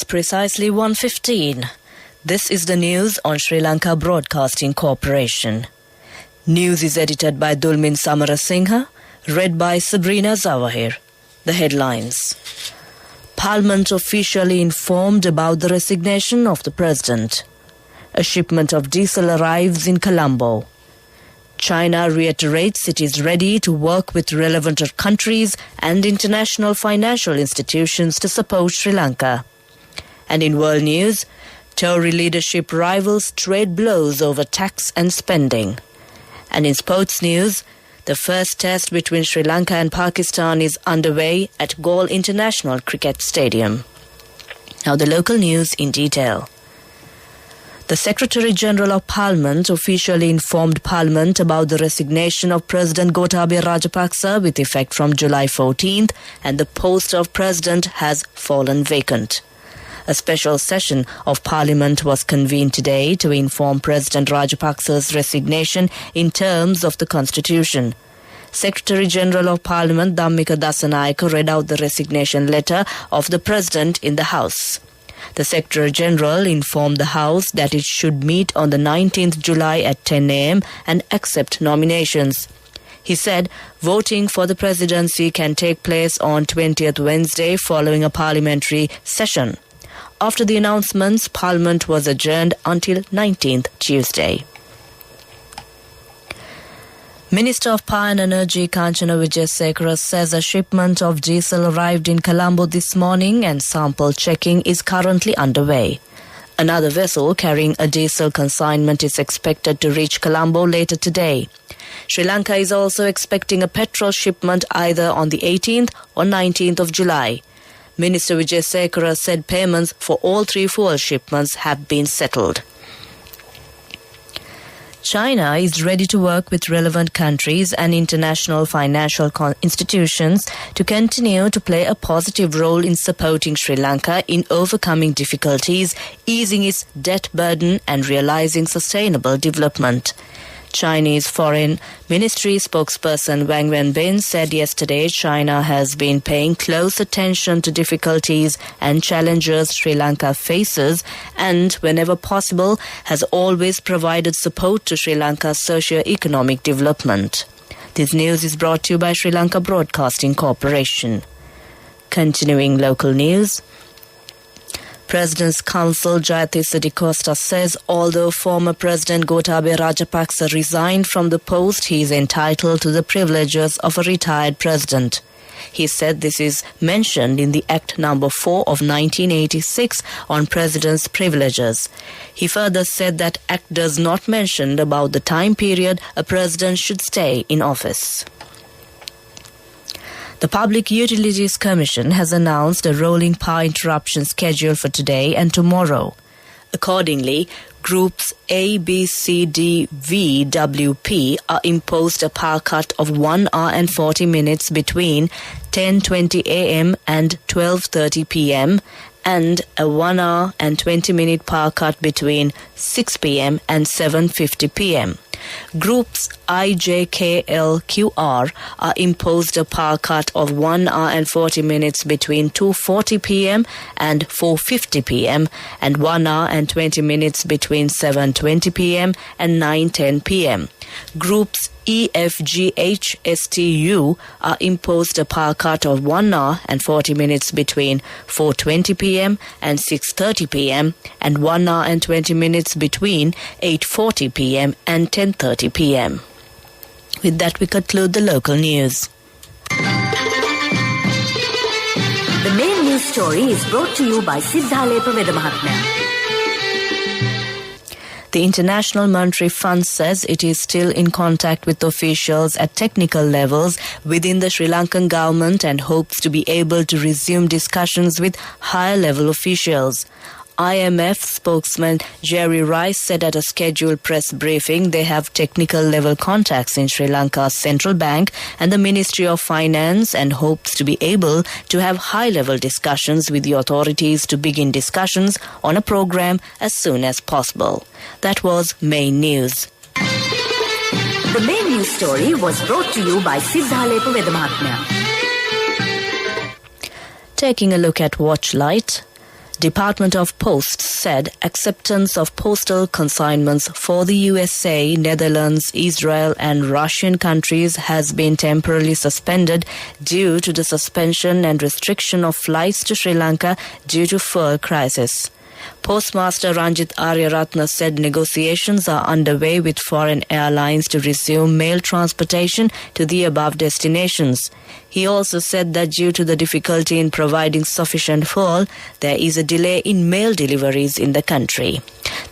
precisely 1:15. This is the news on Sri Lanka Broadcasting Corporation. News is edited by Dulmin Samarasinghe, read by Sabrina Zawahir. The headlines. Parliament officially informed about the resignation of the President. A shipment of diesel arrives in Colombo. China reiterates it is ready to work with relevant countries and international financial institutions to support Sri Lanka. And in world news, Tory leadership rivals trade blows over tax and spending. And in sports news, the first test between Sri Lanka and Pakistan is underway at Galle International Cricket Stadium. Now the local news in detail. The Secretary-General of Parliament officially informed Parliament about the resignation of President Gotabaya Rajapaksa with effect from July 14th, and the post of President has fallen vacant. A special session of Parliament was convened today to inform President Rajapaksa's resignation in terms of the Constitution. Secretary-General of Parliament Dhammika Dasanayake read out the resignation letter of the President in the House. The Secretary-General informed the House that it should meet on the 19th July at 10 a.m. and accept nominations. He said voting for the presidency can take place on 20th Wednesday following a parliamentary session. After the announcements, Parliament was adjourned until 19th Tuesday. Minister of Power and Energy Kanchana Wijesekara says a shipment of diesel arrived in Colombo this morning and sample checking is currently underway. Another vessel carrying a diesel consignment is expected to reach Colombo later today. Sri Lanka is also expecting a petrol shipment either on the 18th or 19th of July. Minister Wijesekara said payments for all three fuel shipments have been settled. China is ready to work with relevant countries and international financial institutions to continue to play a positive role in supporting Sri Lanka in overcoming difficulties, easing its debt burden and realizing sustainable development. Chinese Foreign Ministry spokesperson Wang Wenbin said yesterday China has been paying close attention to difficulties and challenges Sri Lanka faces and, whenever possible, has always provided support to Sri Lanka's socio-economic development. This news is brought to you by Sri Lanka Broadcasting Corporation. Continuing local news. President's Counsel Jayatissa De Costa says although former President Gotabaya Rajapaksa resigned from the post, he is entitled to the privileges of a retired president. He said this is mentioned in the Act No. 4 of 1986 on President's privileges. He further said that Act does not mention about the time period a president should stay in office. The Public Utilities Commission has announced a rolling power interruption schedule for today and tomorrow. Accordingly, Groups A, B, C, D, V, W, P are imposed a power cut of 1 hour and 40 minutes between 10:20 a.m. and 12:30 p.m. and a 1 hour and 20 minute power cut between 6 p.m. and 7:50 p.m. Groups I, J, K, L, Q, R are imposed a power cut of 1 hour and 40 minutes between 2:40 p.m. and 4:50 p.m. and 1 hour and 20 minutes between 7:20 p.m. and 9:10 p.m. Groups E, F, G, H, S, T, U are imposed a power cut of 1 hour and 40 minutes between 4:20 p.m. and 6:30 p.m. and 1 hour and 20 minutes between 8:40 p.m. and 10:30 p.m. With that, we conclude the local news. The main news story is brought to you by Siddhalepa Vedamahatmya. The International Monetary Fund says it is still in contact with officials at technical levels within the Sri Lankan government and hopes to be able to resume discussions with higher-level officials. IMF spokesman Jerry Rice said at a scheduled press briefing they have technical-level contacts in Sri Lanka's central bank and the Ministry of Finance and hopes to be able to have high-level discussions with the authorities to begin discussions on a program as soon as possible. That was Main News. The Main News story was brought to you by Siddhalepa Vedamahatmya. Taking a look at Watchlight. Department of Posts said acceptance of postal consignments for the USA, Netherlands, Israel and Russian countries has been temporarily suspended due to the suspension and restriction of flights to Sri Lanka due to fuel crisis. Postmaster Ranjit Aryaratna said negotiations are underway with foreign airlines to resume mail transportation to the above destinations. He also said that due to the difficulty in providing sufficient fuel, there is a delay in mail deliveries in the country.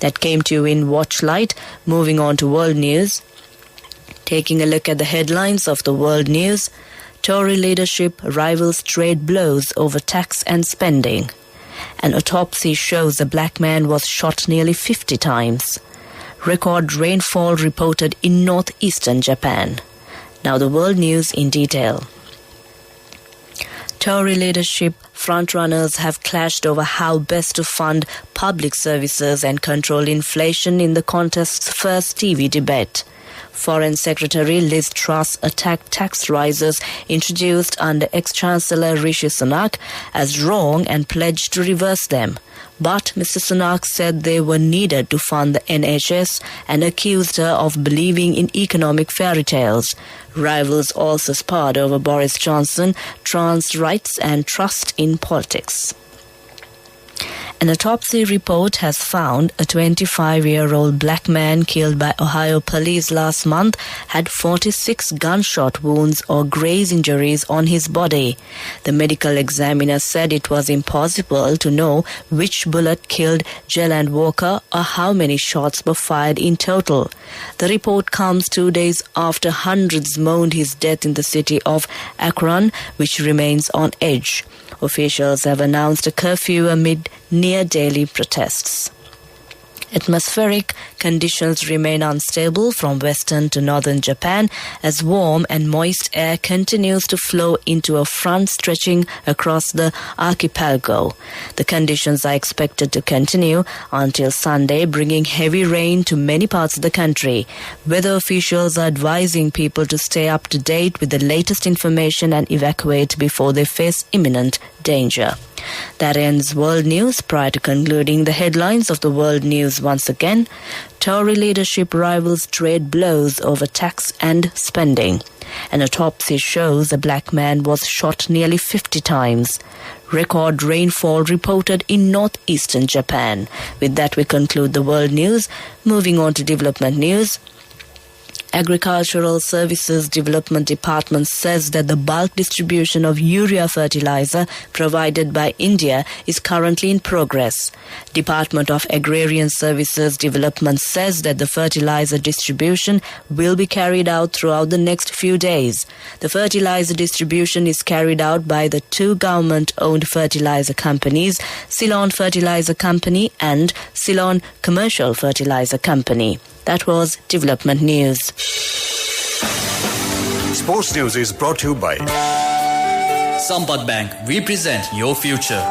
That came to you in Watchlight. Moving on to world news. Taking a look at the headlines of the world news. Tory leadership rivals trade blows over tax and spending. An autopsy shows a black man was shot nearly 50 times. Record rainfall reported in northeastern Japan. Now the world news in detail. Tory leadership frontrunners have clashed over how best to fund public services and control inflation in the contest's first TV debate. Foreign Secretary Liz Truss attacked tax rises introduced under ex-Chancellor Rishi Sunak as wrong and pledged to reverse them. But Mr. Sunak said they were needed to fund the NHS and accused her of believing in economic fairy tales. Rivals also sparred over Boris Johnson, trans rights and trust in politics. An autopsy report has found a 25-year-old black man killed by Ohio police last month had 46 gunshot wounds or graze injuries on his body. The medical examiner said it was impossible to know which bullet killed JUL Walker or how many shots were fired in total. The report comes 2 days after hundreds mourned his death in the city of Akron, which remains on edge. Officials have announced a curfew amid near-daily protests. Atmospheric conditions remain unstable from western to northern Japan as warm and moist air continues to flow into a front stretching across the archipelago. The conditions are expected to continue until Sunday, bringing heavy rain to many parts of the country. Weather officials are advising people to stay up to date with the latest information and evacuate before they face imminent danger. That ends world news. Prior to concluding the headlines of the world news once again, Tory leadership rivals trade blows over tax and spending. An autopsy shows a black man was shot nearly 50 times. Record rainfall reported in northeastern Japan. With that, we conclude the world news. Moving on to development news. Agricultural Services Development Department says that the bulk distribution of urea fertilizer provided by India is currently in progress. Department of Agrarian Services Development says that the fertilizer distribution will be carried out throughout the next few days. The fertilizer distribution is carried out by the two government-owned fertilizer companies, Ceylon Fertilizer Company and Ceylon Commercial Fertilizer Company. That was development news. Sports news is brought to you by Sampath Bank. We present your future.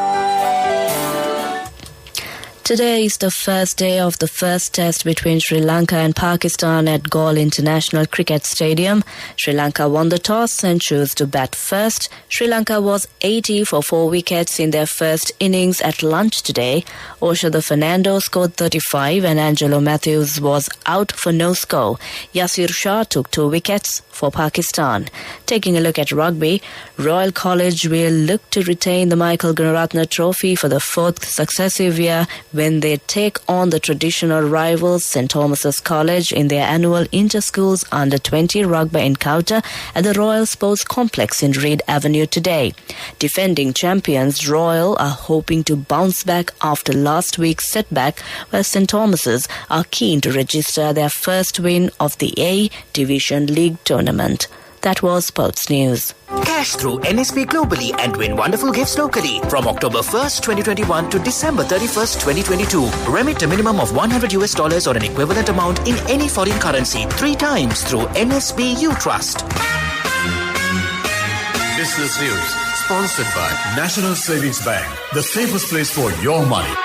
Today is the first day of the first test between Sri Lanka and Pakistan at Galle International Cricket Stadium. Sri Lanka won the toss and chose to bat first. Sri Lanka was 80 for 4 wickets in their first innings at lunch today. Oshada Fernando scored 35 and Angelo Matthews was out for no score. Yasir Shah took 2 wickets for Pakistan. Taking a look at rugby, Royal College will look to retain the Michael Gunaratne Trophy for the 4th successive year when they take on the traditional rivals St. Thomas's College in their annual Inter-Schools Under-20 rugby encounter at the Royal Sports Complex in Reed Avenue today. Defending champions Royal are hoping to bounce back after last week's setback, where St. Thomas's are keen to register their first win of the A Division League tournament. That was Sports News. Cash through NSP globally and win wonderful gifts locally. From October 1st, 2021 to December 31st, 2022. Remit a minimum of $100 or an equivalent amount in any foreign currency 3 times through NSB You Trust. Business News, sponsored by National Savings Bank, the safest place for your money.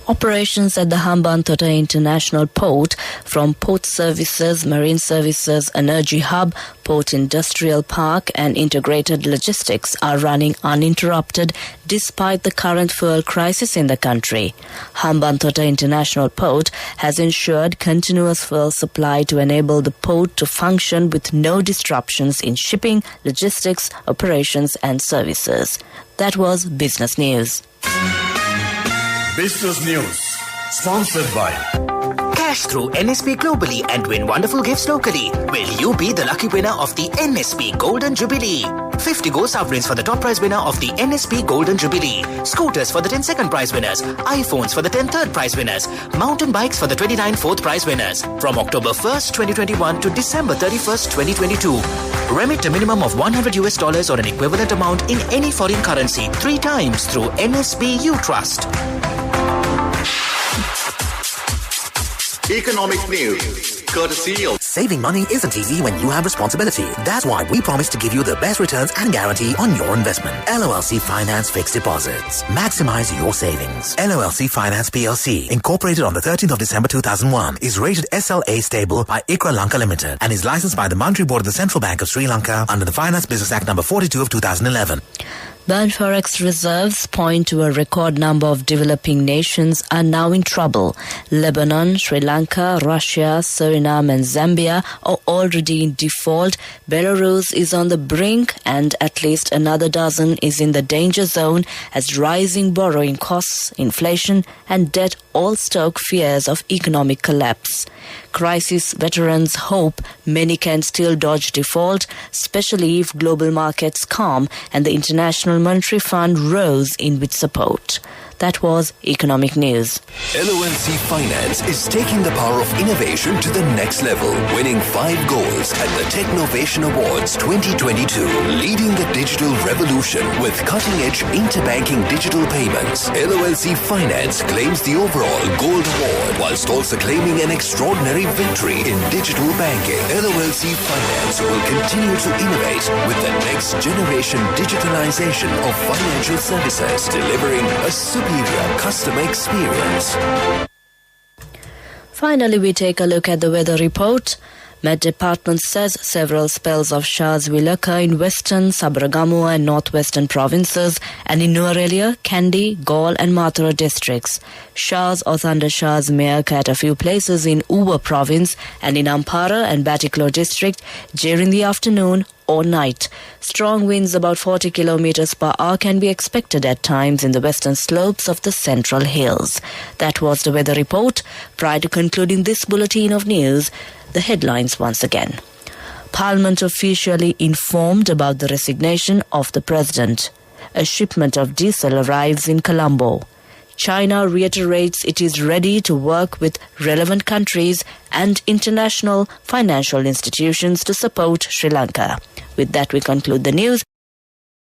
Operations at the Hambantota International Port from port services, marine services, energy hub, port industrial park and integrated logistics are running uninterrupted despite the current fuel crisis in the country. Hambantota International Port has ensured continuous fuel supply to enable the port to function with no disruptions in shipping, logistics, operations and services. That was Business News. Business News, sponsored by Cash through NSP globally and win wonderful gifts locally. Will you be the lucky winner of the NSP Golden Jubilee? 50 gold sovereigns for the top prize winner of the NSP Golden Jubilee. Scooters for the 10 second prize winners. iPhones for the 10 third prize winners. Mountain bikes for the 29 fourth prize winners. From October 1st, 2021 to December 31st, 2022. Remit a minimum of $100 or an equivalent amount in any foreign currency 3 times through NSB U Trust. Economic news, courtesy of... Saving money isn't easy when you have responsibility. That's why we promise to give you the best returns and guarantee on your investment. LOLC Finance Fixed Deposits. Maximize your savings. LOLC Finance PLC, incorporated on the 13th of December 2001, is rated SLA stable by ICRA Lanka Limited and is licensed by the Monetary Board of the Central Bank of Sri Lanka under the Finance Business Act number 42 of 2011. Bond forex reserves point to a record number of developing nations are now in trouble. Lebanon, Sri Lanka, Russia, Suriname and Zambia are already in default. Belarus is on the brink and at least another dozen is in the danger zone as rising borrowing costs, inflation and debt all stoke fears of economic collapse. Crisis veterans hope many can still dodge default, especially if global markets calm and the International Monetary Fund rose in with support. That was Economic News. LOLC Finance is taking the power of innovation to the next level, winning 5 golds at the Technovation Awards 2022, leading the digital revolution with cutting-edge interbanking digital payments. LOLC Finance claims the overall gold award whilst also claiming an extraordinary victory in digital banking. LOLC Finance will continue to innovate with the next generation digitalization of financial services, delivering a superior customer experience. Finally, we take a look at the weather report. Met Department says several spells of showers will occur in western, Sabaragamuwa and northwestern provinces and in Nuwara, Kandy, Galle and Mathura districts. Showers or thunder showers may occur at a few places in Uba province and in Ampara and Batiklo district during the afternoon or night. Strong winds about 40 kilometers per hour can be expected at times in the western slopes of the central hills. That was the weather report. Prior to concluding this bulletin of news, the headlines once again. Parliament officially informed about the resignation of the President. A shipment of diesel arrives in Colombo. China reiterates it is ready to work with relevant countries and international financial institutions to support Sri Lanka. With that, we conclude the news.